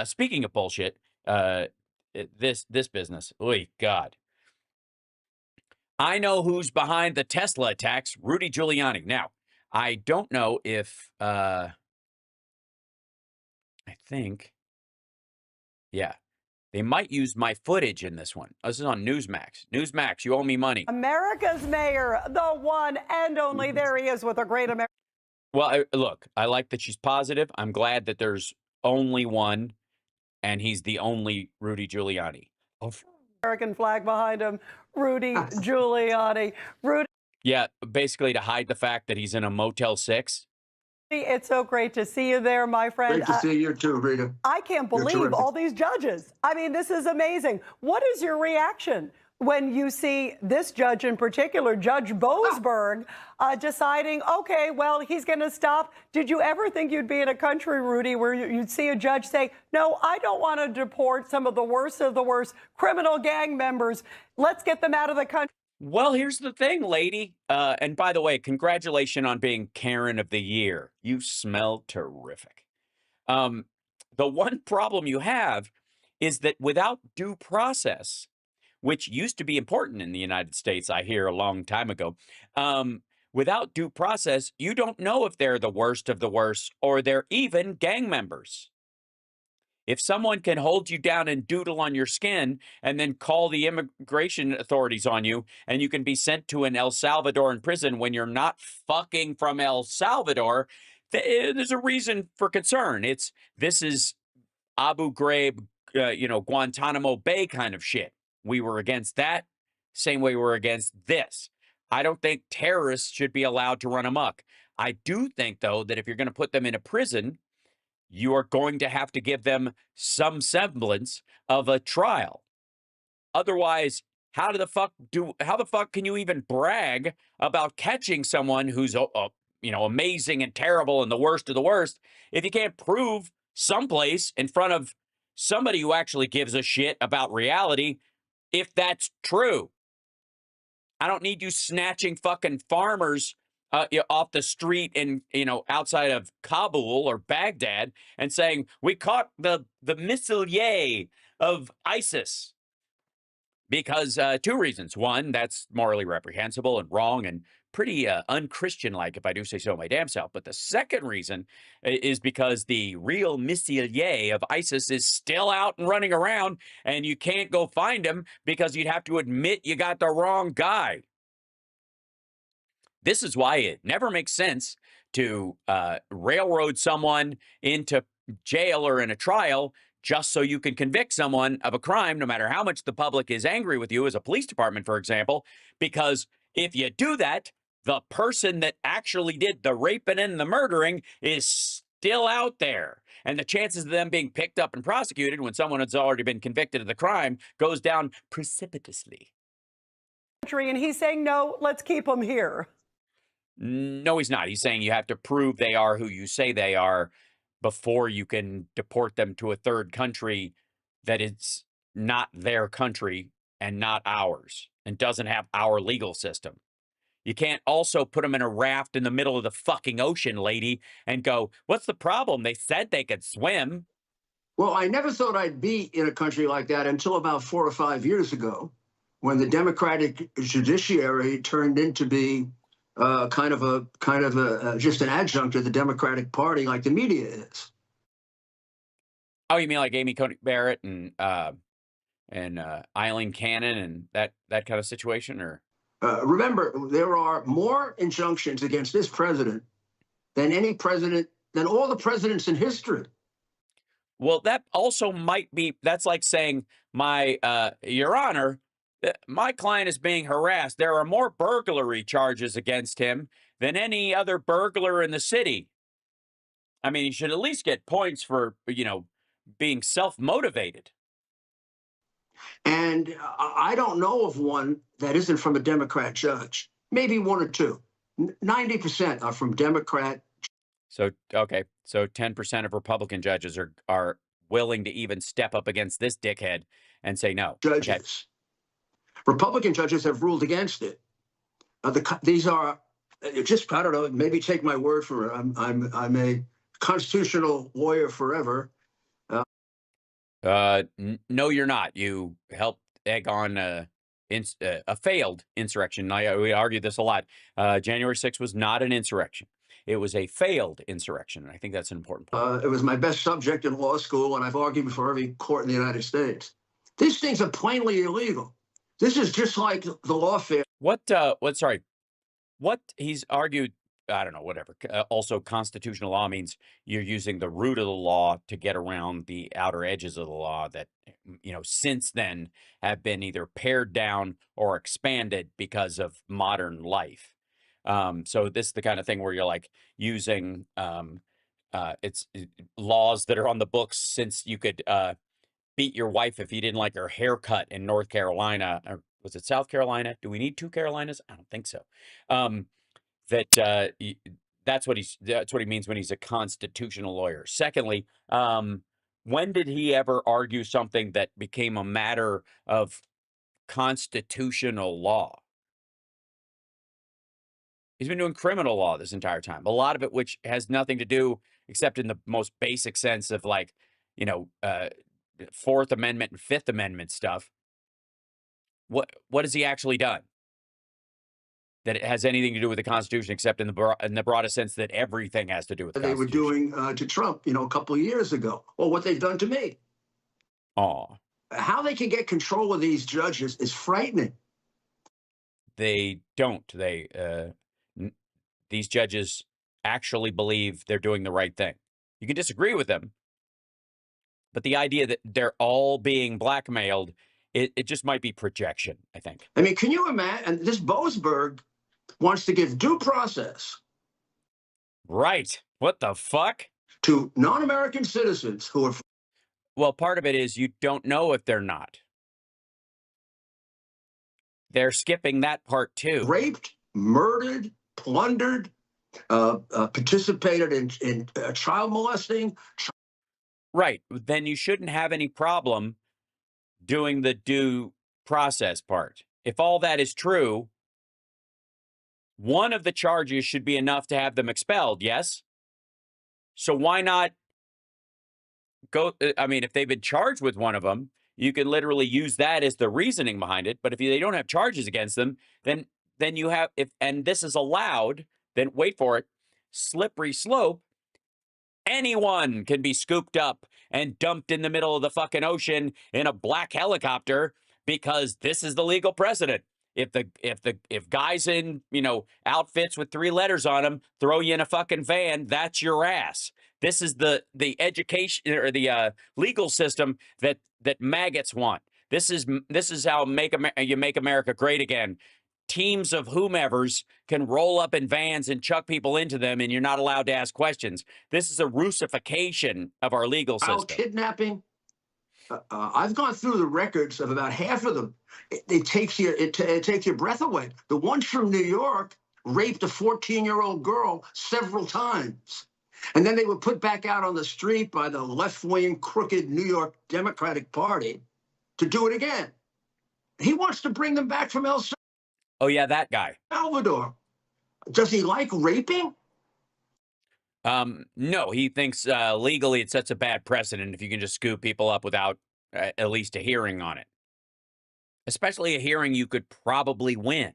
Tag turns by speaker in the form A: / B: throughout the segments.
A: Speaking of bullshit, this business. Oy, God. I know who's behind the Tesla attacks, Rudy Giuliani. Now, I don't know if I think, yeah, they might use my footage in this one. This is on Newsmax. Newsmax, you owe me money.
B: America's mayor, the one and only. There he is with a great America.
A: Well, look, I like that she's positive. I'm glad that there's only one, and he's the only Rudy Giuliani.
B: American flag behind him, Rudy Giuliani. Rudy,
A: Yeah, basically to hide the fact that he's in a Motel 6.
B: it's so great to see you there, my friend.
C: Great to see you too, Rita.
B: I can't believe all these judges. I mean, this is amazing. What is your reaction when you see this judge in particular, Judge Boasberg, deciding, okay, well, he's going to stop? Did you ever think you'd be in a country, Rudy, where you'd see a judge say, no, I don't want to deport some of the worst criminal gang members. Let's get them out of the country.
A: Well, here's the thing, lady. And by the way, congratulations on being Karen of the Year. You smell terrific. The one problem you have is that without due process, which used to be important in the United States, I hear a long time ago, without due process, you don't know if they're the worst of the worst or they're even gang members. If someone can hold you down and doodle on your skin and then call the immigration authorities on you, and you can be sent to an El Salvadoran prison when you're not fucking from El Salvador, there's a reason for concern. This is Abu Ghraib, Guantanamo Bay kind of shit. We were against that, same way we're against this. I don't think terrorists should be allowed to run amok. I do think, though, that if you're going to put them in a prison, you are going to have to give them some semblance of a trial. Otherwise, how the fuck can you even brag about catching someone who's amazing and terrible and the worst of the worst if you can't prove someplace in front of somebody who actually gives a shit about reality if that's true? I don't need you snatching fucking farmers off the street in, outside of Kabul or Baghdad and saying, we caught the missileer of ISIS. Because two reasons. One, that's morally reprehensible and wrong and pretty unchristian-like, if I do say so my damn self. But the second reason is because the real missileer of ISIS is still out and running around, and you can't go find him because you'd have to admit you got the wrong guy. This is why it never makes sense to railroad someone into jail or in a trial just so you can convict someone of a crime, no matter how much the public is angry with you as a police department, for example, because if you do that, the person that actually did the raping and the murdering is still out there. And the chances of them being picked up and prosecuted when someone has already been convicted of the crime goes down precipitously.
B: And he's saying, no, let's keep them here.
A: No, he's not. He's saying you have to prove they are who you say they are before you can deport them to a third country that is not their country and not ours and doesn't have our legal system. You can't also put them in a raft in the middle of the fucking ocean, lady, and go, what's the problem? They said they could swim.
C: Well, I never thought I'd be in a country like that until about 4 or 5 years ago, when the Democratic judiciary turned into be kind of a just an adjunct of the Democratic Party, like the media is.
A: Oh, you mean like Amy Coney Barrett and Eileen Cannon and that kind of situation, or?
C: Remember, there are more injunctions against this president than all the presidents in history.
A: Well, that also might be. That's like saying, Your Honor, my client is being harassed. There are more burglary charges against him than any other burglar in the city. I mean, he should at least get points for, being self-motivated.
C: And I don't know of one that isn't from a Democrat judge. Maybe one or two. 90% are from Democrat.
A: So, okay. So 10% of Republican judges are willing to even step up against this dickhead and say no.
C: Judges. Okay. Republican judges have ruled against it. These are just, I don't know, maybe take my word for it. I'm a constitutional lawyer forever.
A: No, you're not. You helped egg on a failed insurrection. We argue this a lot. January 6th was not an insurrection. It was a failed insurrection. And I think that's an important point.
C: It was my best subject in law school, and I've argued before every court in the United States. These things are plainly illegal. This is just like the lawfare.
A: What he's argued, I don't know, whatever. Also, constitutional law means you're using the root of the law to get around the outer edges of the law that, since then have been either pared down or expanded because of modern life. So this is the kind of thing where you're like using it's laws that are on the books since you could beat your wife if you didn't like her haircut in North Carolina. Or was it South Carolina? Do we need two Carolinas? I don't think so. That's what he means when he's a constitutional lawyer. Secondly, when did he ever argue something that became a matter of constitutional law? He's been doing criminal law this entire time. A lot of it, which has nothing to do, except in the most basic sense of like, Fourth Amendment and Fifth Amendment stuff. What has he actually done that it has anything to do with the Constitution, except in the broadest sense that everything has to do with the
C: They were
A: Constitution?
C: doing to Trump, a couple of years ago, or what they've done to me.
A: Aw.
C: How they can get control of these judges is frightening.
A: They don't. These judges actually believe they're doing the right thing. You can disagree with them, but the idea that they're all being blackmailed, it just might be projection, I think.
C: I mean, can you imagine? And this Boasberg wants to give due process.
A: Right. What the fuck?
C: To non-American citizens who are...
A: Well, part of it is you don't know if they're not. They're skipping that part too.
C: Raped, murdered, plundered, participated in child molesting.
A: Right. Then you shouldn't have any problem doing the due process part. If all that is true, one of the charges should be enough to have them expelled, yes? So why not go? I mean, if they've been charged with one of them, you can literally use that as the reasoning behind it. But if they don't have charges against them, then you have, and this is allowed, then wait for it, slippery slope. Anyone can be scooped up and dumped in the middle of the fucking ocean in a black helicopter because this is the legal precedent. If guys in, outfits with 3 letters on them throw you in a fucking van, that's your ass. This is the education or the legal system that maggots want. This is how you make America great again. Teams of whomevers can roll up in vans and chuck people into them, and you're not allowed to ask questions. This is a Russification of our legal system.
C: Kidnapping. I've gone through the records of about half of them. It takes your breath away. The ones from New York raped a 14-year-old girl several times. And then they were put back out on the street by the left-wing, crooked New York Democratic Party to do it again. He wants to bring them back from El Salvador.
A: Oh, yeah, that guy.
C: Salvador. Does he like raping?
A: No, he thinks legally it sets a bad precedent if you can just scoop people up without at least a hearing on it. Especially a hearing you could probably win.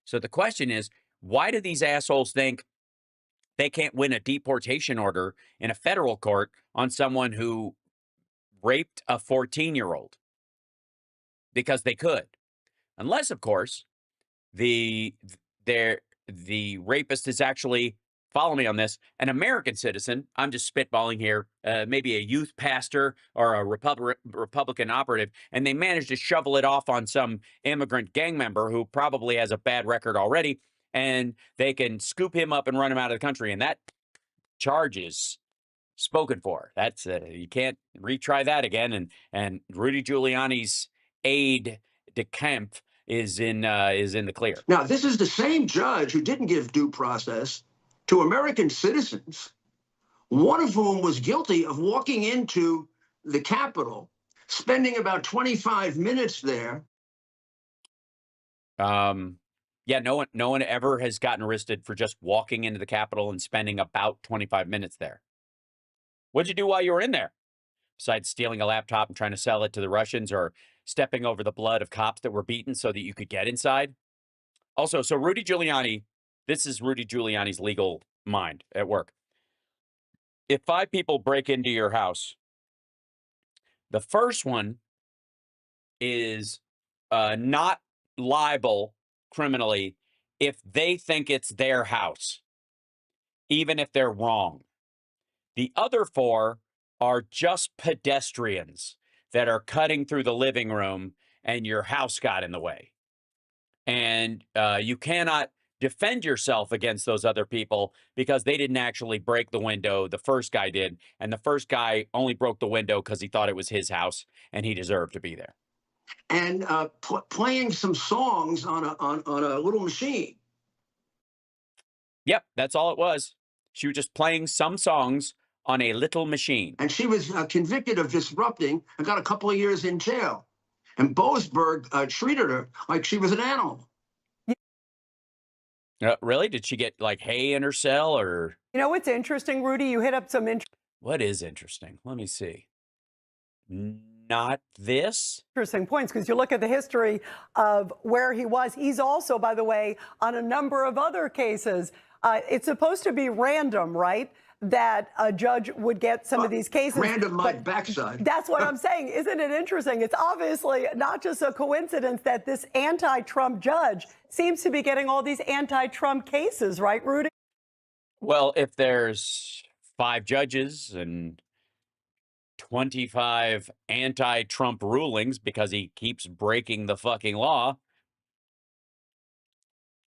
A: So the question is, why do these assholes think they can't win a deportation order in a federal court on someone who raped a 14-year-old? Because they could. Unless, of course, the rapist is actually, follow me on this, an American citizen. I'm just spitballing here, maybe a youth pastor or a Republican operative, and they managed to shovel it off on some immigrant gang member who probably has a bad record already, and they can scoop him up and run him out of the country, and that charge is spoken for. That's you can't retry that again. And Rudy Giuliani's aide de camp is in the clear.
C: Now, this is the same judge who didn't give due process to American citizens, one of whom was guilty of walking into the Capitol, spending about 25 minutes there.
A: Yeah, no one ever has gotten arrested for just walking into the Capitol and spending about 25 minutes there. What'd you do while you were in there? besides stealing a laptop and trying to sell it to the Russians or stepping over the blood of cops that were beaten so that you could get inside? Also, so Rudy Giuliani, this is Rudy Giuliani's legal mind at work. If 5 people break into your house, the first one is not liable criminally if they think it's their house, even if they're wrong. The other 4 are just pedestrians that are cutting through the living room and your house got in the way. And you cannot defend yourself against those other people because they didn't actually break the window. The first guy did. And the first guy only broke the window because he thought it was his house and he deserved to be there.
C: And playing some songs on a little machine.
A: Yep, that's all it was. She was just playing some songs on a little machine.
C: And she was convicted of disrupting and got a couple of years in jail. And Boasberg treated her like she was an animal.
A: Really? Did she get like hay in her cell or?
B: You know what's interesting, Rudy? You hit up some
A: What is interesting? Let me see. Not this?
B: interesting points because you look at the history of where he was. He's also, by the way, on a number of other cases. It's supposed to be random, right? That a judge would get some of these cases.
C: Random my backside.
B: That's what I'm saying. Isn't it interesting? It's obviously not just a coincidence that this anti-Trump judge seems to be getting all these anti-Trump cases, right, Rudy?
A: Well, if there's 5 judges and 25 anti-Trump rulings because he keeps breaking the fucking law,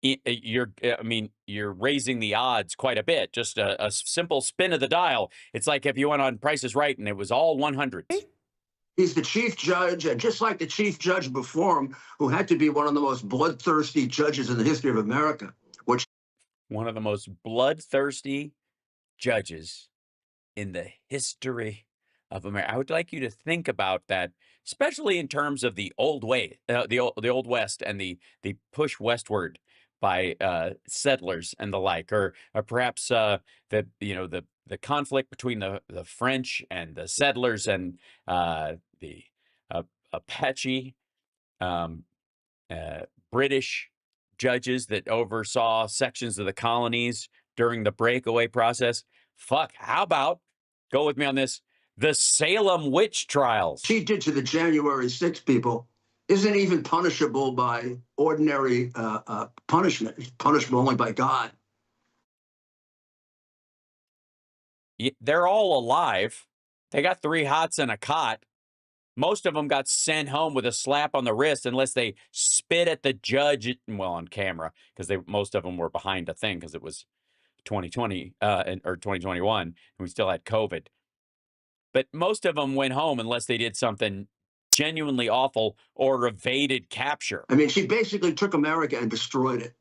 A: you're raising the odds quite a bit. Just a simple spin of the dial. It's like if you went on Price is Right and it was all 100s.
C: He's the chief judge, and just like the chief judge before him, who had to be one of the most bloodthirsty judges in the history of America, which
A: One of the most bloodthirsty judges in the history of America. I would like you to think about that, especially in terms of the old way, the old West, and the push westward by settlers and the like, or perhaps the conflict between the French and the settlers and the Apache British judges that oversaw sections of the colonies during the breakaway process. Fuck, how about, go with me on this, the Salem witch trials?
C: she did to the January 6th people isn't even punishable by ordinary punishment. It's punishable only by God.
A: They're all alive. They got 3 hots and a cot. Most of them got sent home with a slap on the wrist unless they spit at the judge, well, on camera, because most of them were behind a thing because it was 2020 or 2021, and we still had COVID. But most of them went home unless they did something genuinely awful or evaded capture.
C: I mean, she basically took America and destroyed it.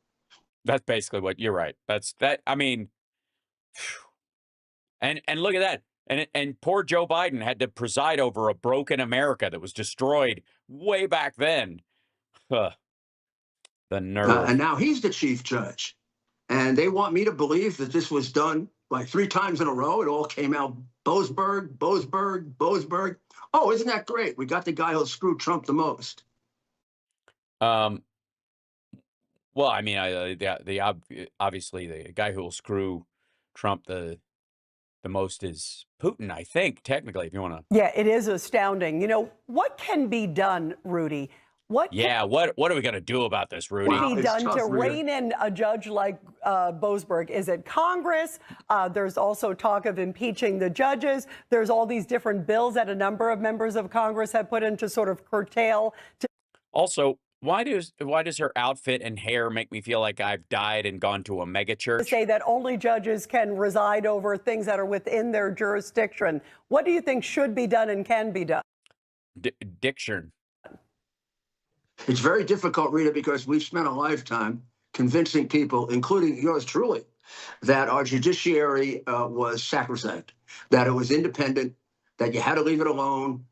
A: That's basically what you're right. That's that. I mean, and look at that. And poor Joe Biden had to preside over a broken America that was destroyed way back then. Huh. The nerve.
C: And now he's the chief judge. And they want me to believe that this was done like 3 times in a row. It all came out Boasberg, Boasberg, Boasberg. Oh, isn't that great? We got the guy who'll screw Trump the most.
A: Well, I mean, obviously the guy who will screw Trump the most is Putin, I think, technically, if you want to.
B: Yeah, it is astounding. You know, what can be done, Rudy? What
A: are we going to do about this, Rudy?
B: can be
C: It's
B: done
C: tough,
B: to
C: Rita.
B: rein in a judge like Boasberg? Is it Congress? There's also talk of impeaching the judges. There's all these different bills that a number of members of Congress have put in to sort of curtail.
A: Also, why does her outfit and hair make me feel like I've died and gone to a mega
B: To
A: church?
B: say that only judges can reside over things that are within their jurisdiction. What do you think should be done and can be done?
A: Diction.
C: It's very difficult, Rita, because we've spent a lifetime convincing people, including yours truly, that our judiciary was sacrosanct, that it was independent, that you had to leave it alone,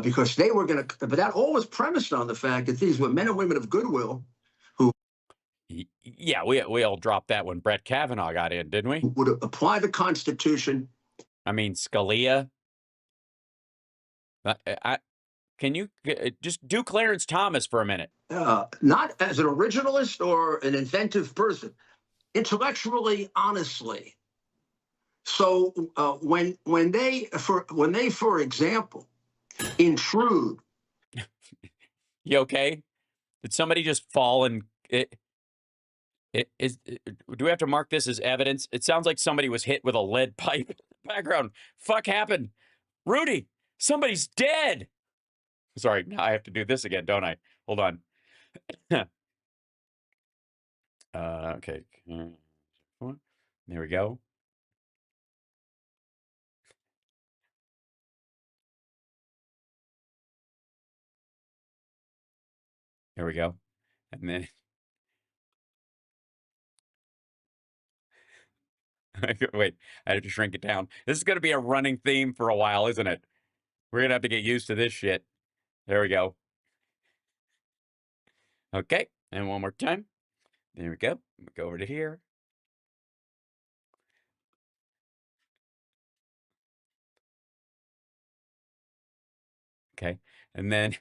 C: because they were going to, but that all was premised on the fact that these were men and women of goodwill who
A: Yeah, we all dropped that when Brett Kavanaugh got in, didn't we?
C: would apply the Constitution.
A: I mean, Scalia. Can you just do Clarence Thomas for a minute?
C: Not as an originalist or an inventive person, intellectually, honestly. So when they, for example, intrude.
A: You okay? Did somebody just fall and do we have to mark this as evidence? It sounds like somebody was hit with a lead pipe in the background. Fuck happened? Rudy, somebody's dead. Sorry, now I have to do this again, don't I? Hold on. Okay. There we go. There we go. And then wait, I have to shrink it down. This is going to be a running theme for a while, isn't it? We're going to have to get used to this shit. There we go. Okay, and one more time. There we go. Go over to here. Okay, and then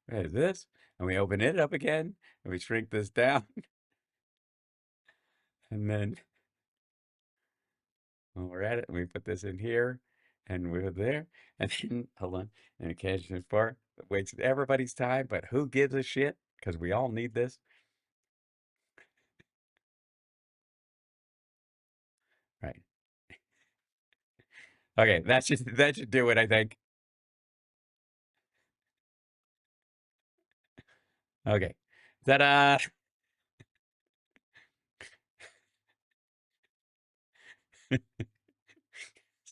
A: what is this? And we open it up again, and we shrink this down. And then when we're at it, we put this in here, and we're there. And then, hold on, and we catch this part. It wastes everybody's time, but who gives a shit? Because we all need this. Right. Okay, that should do it, I think. Okay. Ta-da!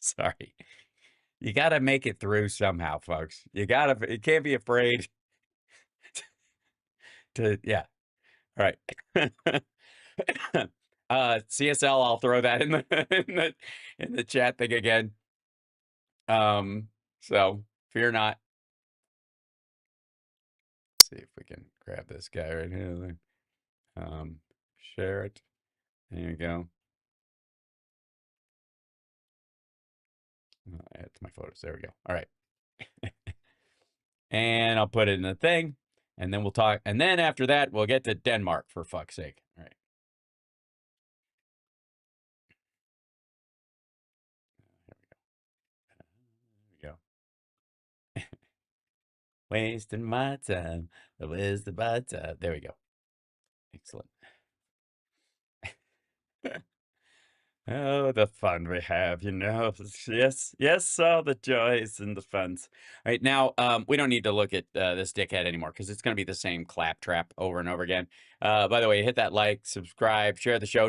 A: Sorry. You got to make it through somehow, folks. You can't be afraid to, yeah. All right. CSL, I'll throw that in the chat thing again. So fear not. Let's see if we can grab this guy right here. Share it. There you go. Add to my photos. There we go. All right. And I'll put it in the thing, and then we'll talk. And then after that, we'll get to Denmark, for fuck's sake. All right. There we go. Wasting my time. Wasting my time. There we go. Excellent. Oh, the fun we have, you know. Yes, yes, all the joys and the funs. All right, now, we don't need to look at this dickhead anymore because it's going to be the same claptrap over and over again. By the way, hit that like, subscribe, share the show.